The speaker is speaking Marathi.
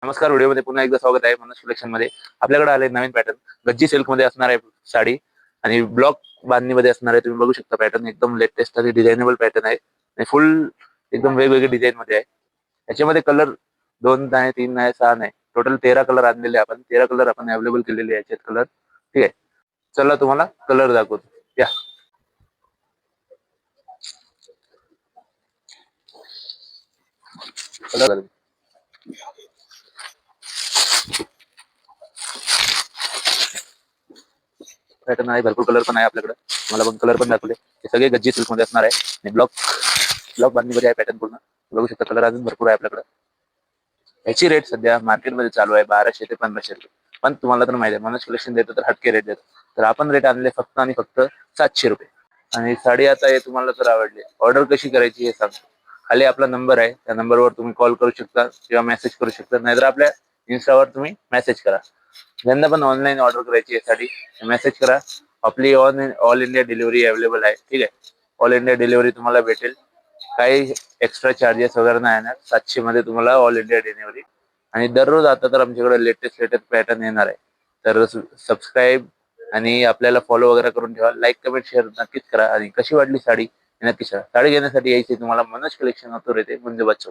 नमस्कार. व्हिडिओमध्ये पुन्हा एकदा स्वागत आहे मनोज कलेक्शन मध्ये. आपल्याकडे आले नवीन पॅटर्न गज्जी सिल्क मध्ये असणार आहे साडी आणि ब्लॉक बांधणीमध्ये असणार आहे. तुम्ही बघू शकता पॅटर्न एकदम लेटेस्ट आणि डिझायनेबल पॅटर्न आहे आणि फुल एकदम वेगवेगळे डिझाईन मध्ये आहे. याच्यामध्ये कलर 2 नाही, 3 नाही, 6 नाही, टोटल 13 कलर आणलेले आपण. 13 कलर आपण अवेलेबल केलेले आहेत कलर. ठीक आहे, चला तुम्हाला कलर दाखवतो. या कलर पॅटर्न आहे, भरपूर कलर पण आहे आपल्याकडे. मला पण कलर पण दाखवले. हे सगळे गज्जी सिल्क मध्ये असणार आहे आणि ब्लॉक ब्लॉक बांधणीमध्ये आहे पॅटर्न पूर्ण. बघू शकता कलर अजून भरपूर आहे आपल्याकडे. याची रेट सध्या मार्केटमध्ये चालू आहे 1200 ते 1500 रुपये. पण तुम्हाला तर माहिती आहे मनोज कलेक्शन देतो तर हटके रेट देतो. तर आपण रेट आणले फक्त आणि फक्त 700 रुपये. आणि साडी आता हे तुम्हाला जर आवडली, ऑर्डर कशी करायची हे सांगतो. खाली आपला नंबर आहे, त्या नंबरवर तुम्ही कॉल करू शकता किंवा मेसेज करू शकता, नाहीतर आपल्या इन्स्टावर तुम्ही मेसेज करा. ज्यांना पण ऑनलाईन ऑर्डर करायची यासाठी मेसेज करा. आपली ऑल इंडिया डिलिव्हरी अवेलेबल आहे. ठीक आहे, ऑल इंडिया डिलिव्हरी तुम्हाला भेटेल. काही एक्स्ट्रा चार्जेस वगैरे नाही येणार. 700 मध्ये तुम्हाला ऑल इंडिया डिलिव्हरी. आणि दररोज आता तर आमच्याकडे लेटेस्ट पॅटर्न येणार आहे. तर सबस्क्राईब आणि आपल्याला फॉलो वगैरे करून ठेवा. लाईक कमेंट शेअर नक्कीच करा. आणि कशी वाटली साडी हे नक्कीच सांगा. साडी घेण्यासाठी यायची तुम्हाला मनोज कलेक्शन ऑथर येते म्हणजे बच्चो.